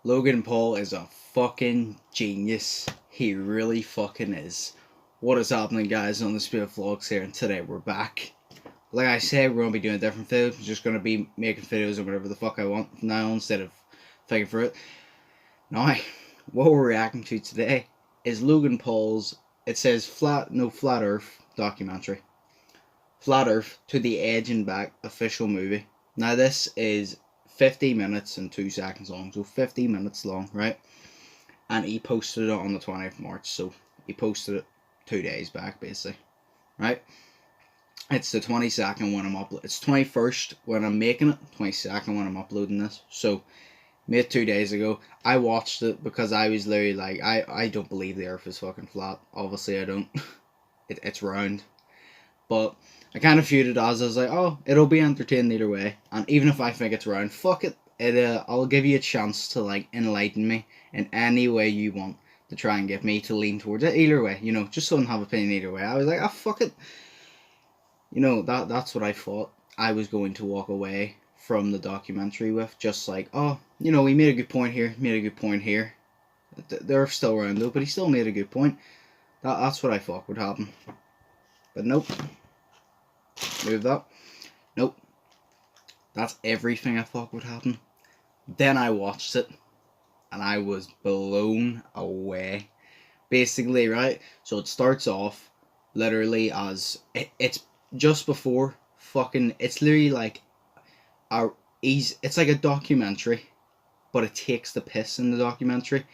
Logan Paul is a fucking genius. He really fucking is. What is happening, guys? Undisputed Vlogs here, and today we're back. Like I said, we're going to be doing different videos. I'm just going to be making videos of whatever the fuck I want now instead of thinking for it. Now, what we're reacting to today is Logan Paul's, it says Flat Earth documentary. Flat Earth to the Edge and Back official movie. Now this is 50 minutes and 2 seconds long, so 50 minutes long, right? And he posted it on the 20th of March, so he posted it 2 days back, basically, right? It's the 22nd when I'm uploading. It's 21st when I'm making it, 22nd when I'm uploading this. So, made it 2 days ago. I watched it because I was literally like, I don't believe the Earth is fucking flat. Obviously, I don't. It's round. But I kind of viewed it as I was like, oh, it'll be entertaining either way. And even if I think it's round, fuck it. I'll give you a chance to like enlighten me in any way you want to try and get me to lean towards it. Either way, you know, just so I don't have opinion either way. I was like, oh, fuck it. You know, that's what I thought I was going to walk away from the documentary with. Just like, oh, you know, he made a good point here, made a good point here. They're still around though, but he still made a good point. That's what I thought would happen. But nope. Move that. Nope. That's everything I thought would happen. Then I watched it, and I was blown away. Basically, right? So it starts off literally as it's just before fucking. It's literally like it's like a documentary, but it takes the piss in the documentary.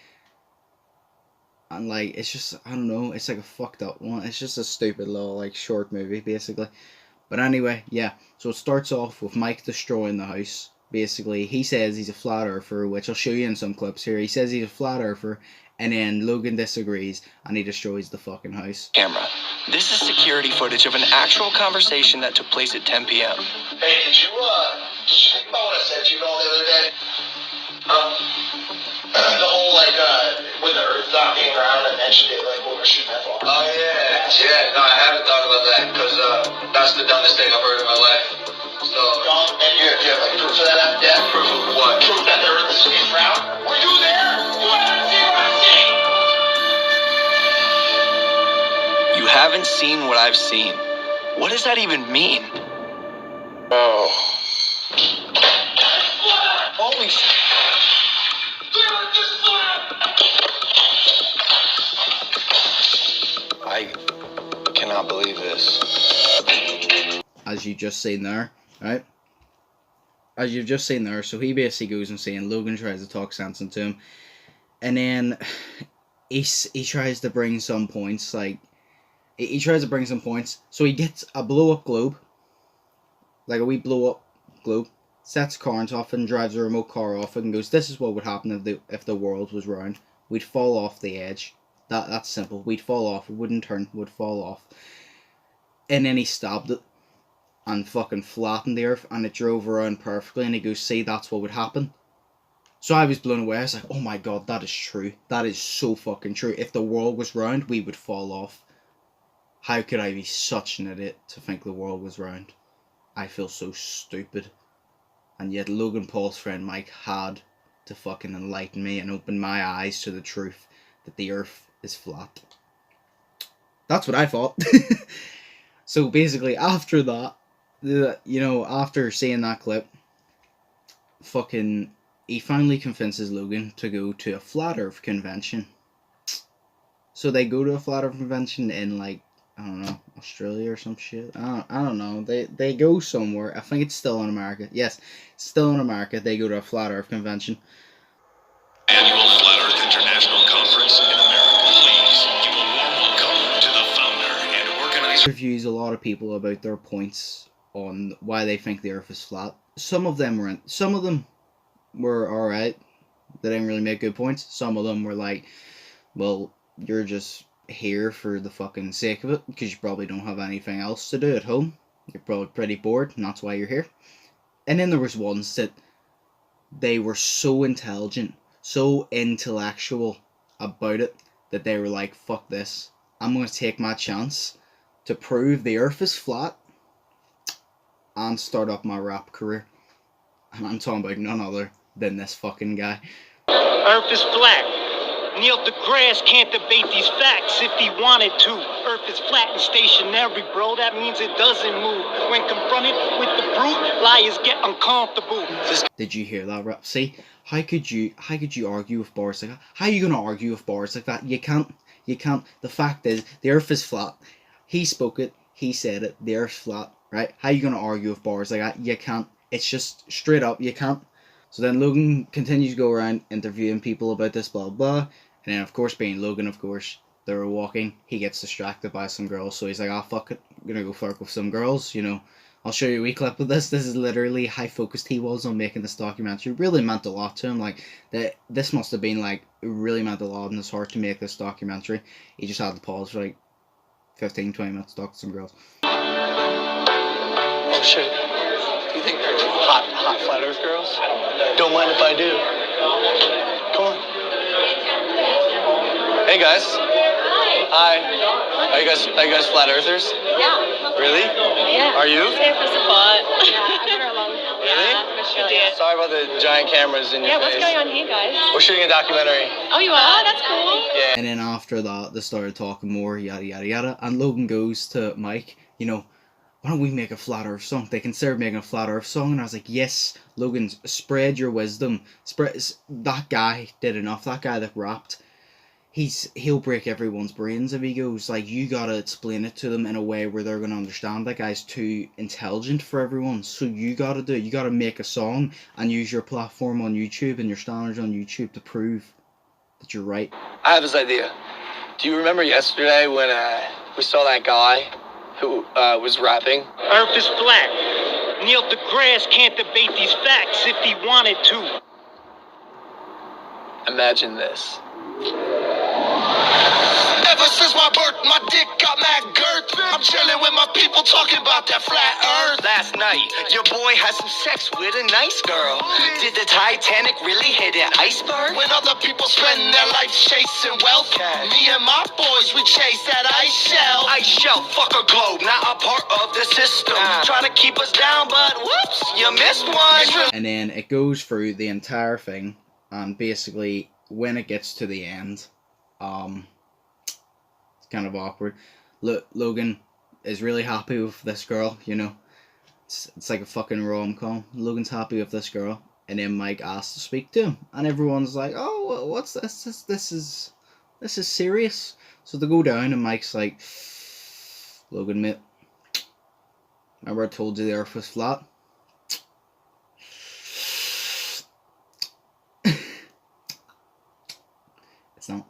And like, it's just, I don't know, it's like a fucked up one. It's just a stupid little like short movie, basically. But anyway, yeah, so it starts off with Mike destroying the house. Basically, he says he's a flat earther, which I'll show you in some clips here. He says he's a flat earther, and then Logan disagrees, and he destroys the fucking house. Camera. This is security footage of an actual conversation that took place at 10 p.m. Hey, did you sleep on what I said to you all the other day? The whole, like, when the Earth's not being around, I mentioned it, like, when we were shooting that far. Oh, yeah. Yeah, no, I haven't thought about that, because, that's the dumbest thing I've heard in my life. So, and you have, like, proof of that? Yeah, proof of what? Proof that the Earth is round? Were you there? You haven't seen what I've seen! You haven't seen what I've seen. What does that even mean? Oh. Holy shit. I cannot believe this. As you just seen there, right? As you've just seen there, so he basically goes and saying Logan tries to talk sense into him, and then he tries to bring some points, like he tries to bring some points. So he gets a blow up globe, like a wee blow up globe, sets Carnes off and drives a remote car off it and goes, this is what would happen if the world was round. We'd fall off the edge. That's simple. We'd fall off. We wouldn't turn. We'd fall off. And then he stabbed it and fucking flattened the Earth, and it drove around perfectly. And he goes, see, that's what would happen. So I was blown away. I was like, oh my god, that is true. That is so fucking true. If the world was round, we would fall off. How could I be such an idiot to think the world was round? I feel so stupid. And yet Logan Paul's friend Mike had to fucking enlighten me and open my eyes to the truth that the Earth is flat. That's what I thought. So basically, after that, you know, after seeing that clip, fucking, he finally convinces Logan to go to a flat Earth convention. So they go to a flat Earth convention in, like, I don't know, Australia or some shit. I don't know. They go somewhere. I think it's still in America. Yes, still in America. They go to a flat Earth convention. Annual Flat Earth International Conference in America. Please give a warm welcome to the founder and organizer. Reviews a lot of people about their points on why they think the Earth is flat. Some of them were alright. They didn't really make good points. Some of them were like, well, you're just here for the fucking sake of it, because you probably don't have anything else to do at home. You're probably pretty bored, and that's why you're here. And then there was ones that they were so intelligent, so intellectual about it, that they were like, fuck this, I'm going to take my chance to prove the Earth is flat and start up my rap career. And I'm talking about none other than this fucking guy. Earth is flat. Neil deGrasse can't debate these facts if he wanted to. Earth is flat and stationary, bro. That means it doesn't move. When confronted with the brute, liars get uncomfortable. Did you hear that rap? See, how could you argue with bars like that? How are you gonna argue with bars like that? You can't. The fact is, the Earth is flat. He spoke it. He said it. The Earth's flat, right? How are you gonna argue with bars like that? You can't. It's just straight up. You can't. So then Logan continues to go around interviewing people about this, blah blah. And then, of course, being Logan, of course, they were walking. He gets distracted by some girls, so he's like, "Ah, fuck it, I'm gonna go fuck with some girls." You know, I'll show you a wee clip of this. This is literally how focused he was on making this documentary. It really meant a lot to him. Like this must have been like really meant a lot in his heart to make this documentary. He just had to pause for like 15, 20 minutes to talk to some girls. Oh shit. Do you think they're hot flat earth girls? Don't mind if I do. Come on. Hey guys. Hi. Are you guys flat earthers? Yeah. Really? Yeah. Are you? Here for support. Yeah, I got her along. Really? Yeah, for sure. Yeah. Sorry about the giant cameras in your Yeah, face. what's going on here, guys? We're shooting a documentary. Oh, you are? That's cool. Yeah. And then after that, they started talking more, yada yada yada. And Logan goes to Mike, you know, why don't we make a flat earth song? They considered making a flat earth song, and I was like, yes, Logan, spread your wisdom. That guy did enough. That guy that rapped, he'll break everyone's brains if he goes. Like, you gotta explain it to them in a way where they're gonna understand. That guy's too intelligent for everyone. So you gotta make a song and use your platform on YouTube and your standards on YouTube to prove that you're right. I have this idea. Do you remember yesterday when we saw that guy who was rapping? Earth is flat. Neil deGrasse can't debate these facts if he wanted to. Imagine this. Ever since my birth, my dick got mad girth. I'm chilling with my people talking about that flat earth. Last night, your boy had some sex with a nice girl. Did the Titanic really hit an iceberg? When other people spend their life chasing wealth, me and my boys, we chase that ice shell. Ice shell, fuck a globe, not a part of the system. Try to keep us down, but whoops, you missed one. And then it goes through the entire thing, and basically when it gets to the end, it's kind of awkward. Logan is really happy with this girl, you know. It's like a fucking rom-com. Logan's happy with this girl, and then Mike asks to speak to him, and everyone's like, "Oh, what's this? This is serious." So they go down, and Mike's like, "Logan, mate, remember I told you the Earth was flat? It's not.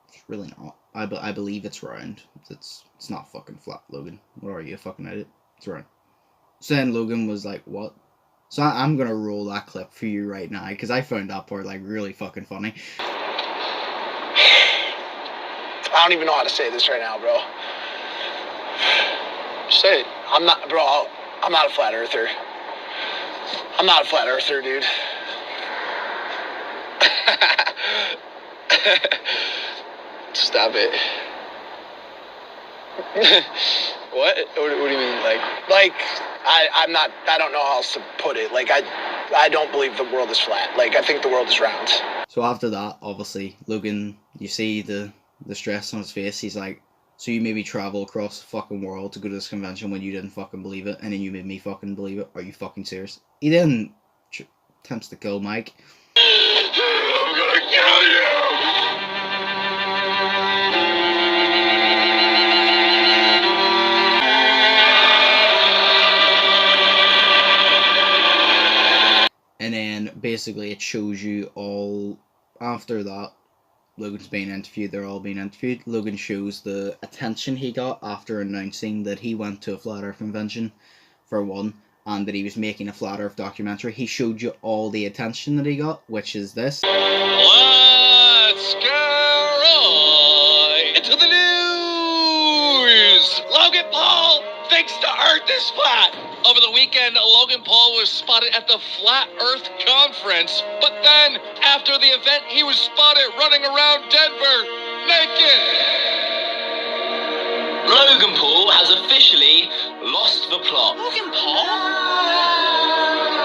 It's really not. I believe it's round. It's not fucking flat, Logan. What are you, a fucking idiot? It's round." So then Logan was like, "What?" So I'm gonna roll that clip for you right now, because I found that part like really fucking funny. I don't even know how to say this right now, bro. Say it. I'm not a flat earther. I'm not a flat earther, dude. Stop it. What? What do you mean, like? I don't know how else to put it. Like, I don't believe the world is flat. Like, I think the world is round. So after that, obviously, Logan, you see the stress on his face. He's like, "So you made me travel across the fucking world to go to this convention when you didn't fucking believe it, and then you made me fucking believe it? Are you fucking serious?" He then attempts to kill Mike. I'm gonna kill you! And then basically it shows you all, after that, Logan's being interviewed, they're all being interviewed. Logan shows the attention he got after announcing that he went to a Flat Earth convention, for one, and that he was making a Flat Earth documentary. He showed you all the attention that he got, which is this. Let's go right into the news! Logan Paul thinks the Earth is flat! Over the weekend, Logan Paul was spotted at the Flat Earth Conference, but then, after the event, he was spotted running around Denver, naked! Logan Paul has officially lost the plot. Logan Paul?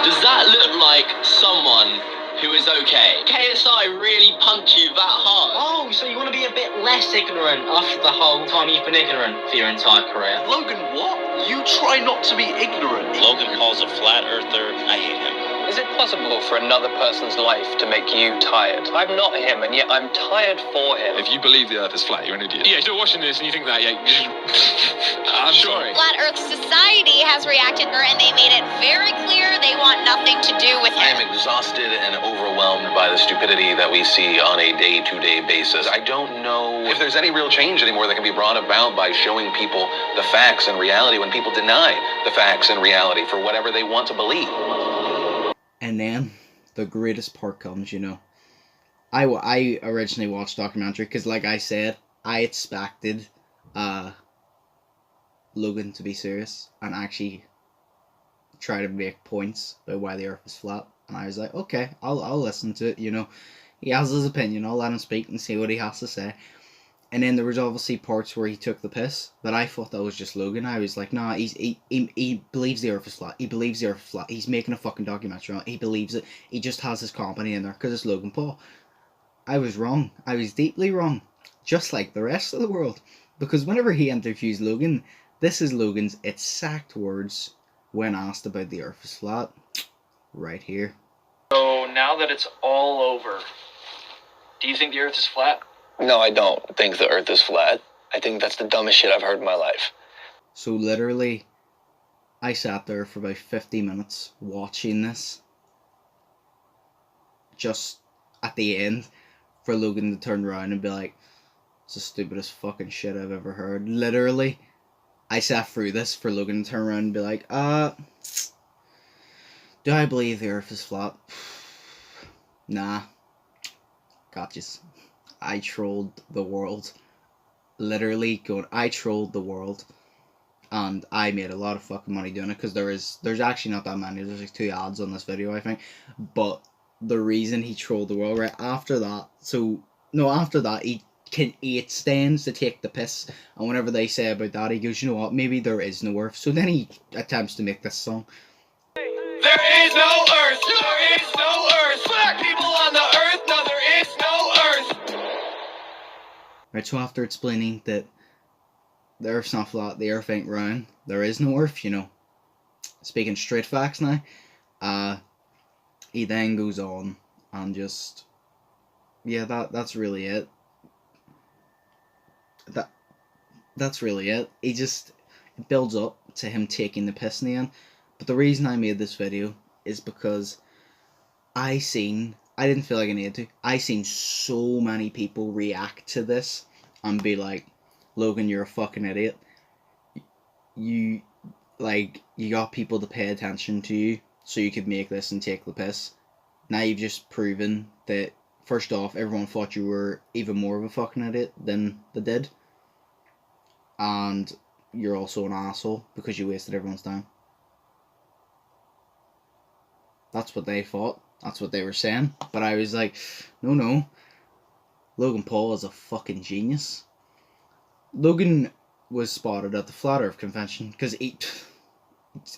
Does that look like someone who is okay. KSI really punked you that hard. Oh, so you want to be a bit less ignorant after the whole time you've been ignorant for your entire career? Logan, what? You try not to be ignorant. Logan Paul's a flat earther. I hate him. Is it possible for another person's life to make you tired? I'm not him, and yet I'm tired for him. If you believe the earth is flat, you're an idiot. Yeah, if you're watching this and you think that, yeah, I'm sorry. Flat Earth Society has reacted, and they made it very clear they want nothing to do with him. I am exhausted and overwhelmed by the stupidity that we see on a day-to-day basis. I don't know if there's any real change anymore that can be brought about by showing people the facts and reality when people deny the facts and reality for whatever they want to believe. And then the greatest part comes, you know. I originally watched documentary because, like I said, I expected Logan to be serious and actually try to make points about why the earth is flat. And I was like, okay, I'll listen to it, you know. He has his opinion, I'll let him speak and see what he has to say. And then there was obviously parts where he took the piss, but I thought that was just Logan. I was like, nah, he believes the earth is flat. He believes the earth is flat. He's making a fucking documentary on it. He believes it. He just has his company in there because it's Logan Paul. I was wrong. I was deeply wrong. Just like the rest of the world. Because whenever he interviews Logan, this is Logan's exact words when asked about the earth is flat. Right here. So now that it's all over, do you think the earth is flat? No, I don't think the earth is flat. I think that's the dumbest shit I've heard in my life. So literally, I sat there for about 50 minutes watching this. Just at the end, for Logan to turn around and be like, it's the stupidest fucking shit I've ever heard. Literally, I sat through this for Logan to turn around and be like, do I believe the earth is flat? Nah. Gotchas. I trolled the world. Literally I trolled the world. And I made a lot of fucking money doing it because there's actually not that many. There's like 2 ads on this video, I think. But the reason he trolled the world, right after that, he extends to take the piss, and whenever they say about that, he goes, you know what, maybe there is no earth. So then he attempts to make this song. There is no earth. There is no earth. Black people on the earth. No, there is no earth. Right, so after explaining that the earth's not flat, the earth ain't round, there is no earth, you know, speaking straight facts now, he then goes on and just, yeah, that's really it. That's really it. It builds up to him taking the piss in the end. But the reason I made this video is because I didn't feel like I needed to. I seen so many people react to this and be like, Logan, you're a fucking idiot. You got people to pay attention to you so you could make this and take the piss. Now you've just proven that, first off, everyone thought you were even more of a fucking idiot than they did. And you're also an asshole because you wasted everyone's time. That's what they thought. That's what they were saying. But I was like, no. Logan Paul is a fucking genius. Logan was spotted at the Flat Earth convention because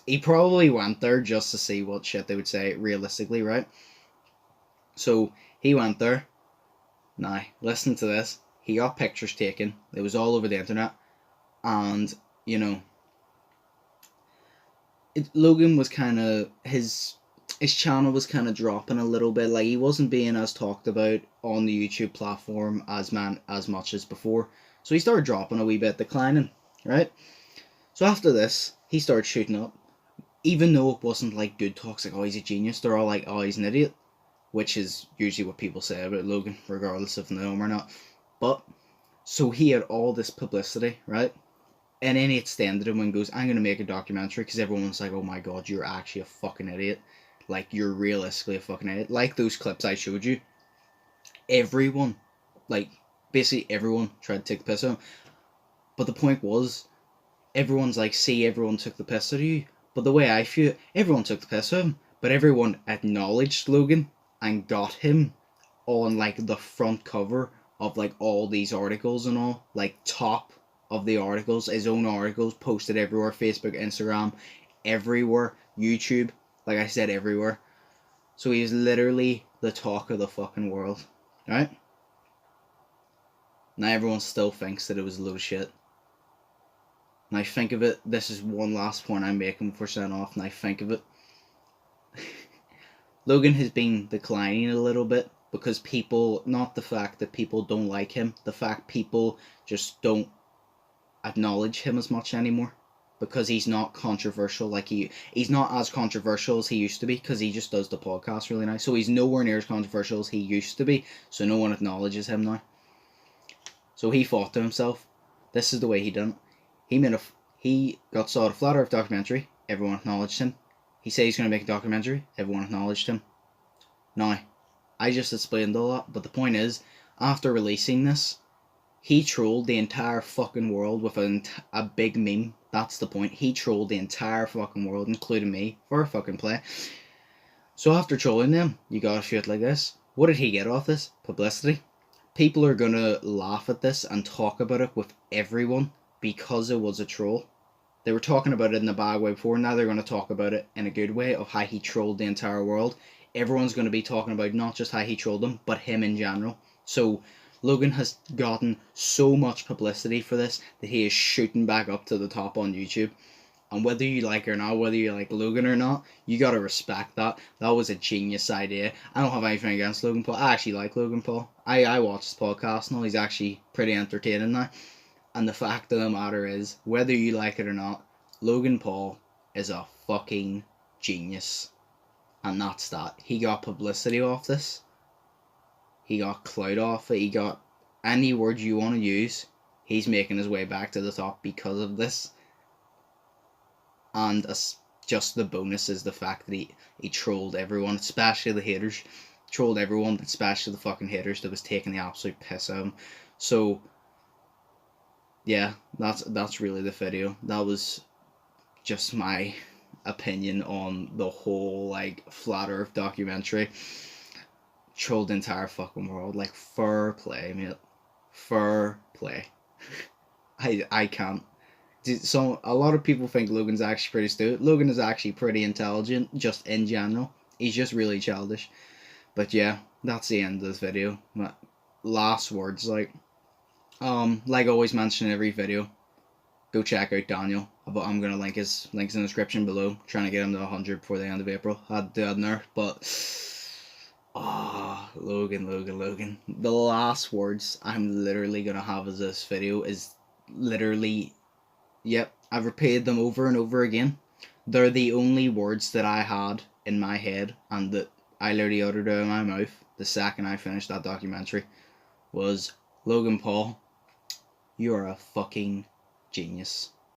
he probably went there just to see what shit they would say realistically, right? So he went there. Now, listen to this. He got pictures taken. It was all over the internet. And, you know, Logan was kind of, his channel was kind of dropping a little bit. Like, he wasn't being as talked about on the YouTube platform as much as before. So he started dropping a wee bit, declining, right? So after this, he started shooting up. Even though it wasn't like good talks, like, oh, he's a genius, they're all like, oh, he's an idiot. Which is usually what people say about Logan, regardless if they know him or not. But, so he had all this publicity, right? And then he extended him and goes, I'm going to make a documentary, because everyone's like, oh my god, you're actually a fucking idiot. Like, you're realistically a fucking idiot. Like those clips I showed you. Everyone, like, basically everyone tried to take the piss out of him. But the point was, everyone's like, see, everyone took the piss out of you. But the way I feel, everyone took the piss out of him. But everyone acknowledged Logan and got him on, like, the front cover of, like, all these articles and all. Like, top of the articles, his own articles posted everywhere, Facebook, Instagram, everywhere, YouTube, like I said, everywhere. So he was literally the talk of the fucking world, right? Now everyone still thinks that it was a load of shit. Now think of it, this is one last point I'm making before signing off. Now think of it. Logan has been declining a little bit because people, not the fact that people don't like him, the fact people just don't acknowledge him as much anymore. Because he's not controversial like he's not as controversial as he used to be, because he just does the podcast really nice. So he's nowhere near as controversial as he used to be, so no one acknowledges him now. So he thought to himself, this is the way he done it. He saw the Flat Earth documentary, everyone acknowledged him. He said he's going to make a documentary, everyone acknowledged him. Now, I just explained all that, but the point is, after releasing this, he trolled the entire fucking world with a big meme. That's the point. He trolled the entire fucking world, including me, for a fucking play. So after trolling them, you got shit like this. What did he get off this? Publicity. People are gonna laugh at this and talk about it with everyone because it was a troll. They were talking about it in a bad way before, now they're gonna talk about it in a good way of how he trolled the entire world. Everyone's gonna be talking about not just how he trolled them, but him in general. So Logan has gotten so much publicity for this that he is shooting back up to the top on YouTube. And whether you like it or not, whether you like Logan or not, you gotta respect that. That was a genius idea. I don't have anything against Logan Paul. I actually like Logan Paul. I watch his podcast now. He's actually pretty entertaining now. And the fact of the matter is, whether you like it or not, Logan Paul is a fucking genius. And that's that. He got publicity off this. He got clout off it. He got any word you want to use. He's making his way back to the top because of this. And just the bonus is the fact that he trolled everyone, especially the haters. Trolled everyone, especially the fucking haters that was taking the absolute piss out of him. So, yeah, that's really the video. That was just my opinion on the whole, like, Flat Earth documentary. Trolled the entire fucking world. Like, fair play, mate. Fair play. I can't. So a lot of people think Logan's actually pretty stupid. Logan is actually pretty intelligent, just in general. He's just really childish. But yeah, that's the end of this video. My last words, like I always mention in every video, go check out Daniel. I'm gonna link his links in the description below. Trying to get him to 100 before the end of April. Had to do it there, but Logan. The last words I'm literally gonna have as this video is literally, yep, I've repeated them over and over again. They're the only words that I had in my head and that I literally uttered out of my mouth the second I finished that documentary was, Logan Paul, you're a fucking genius.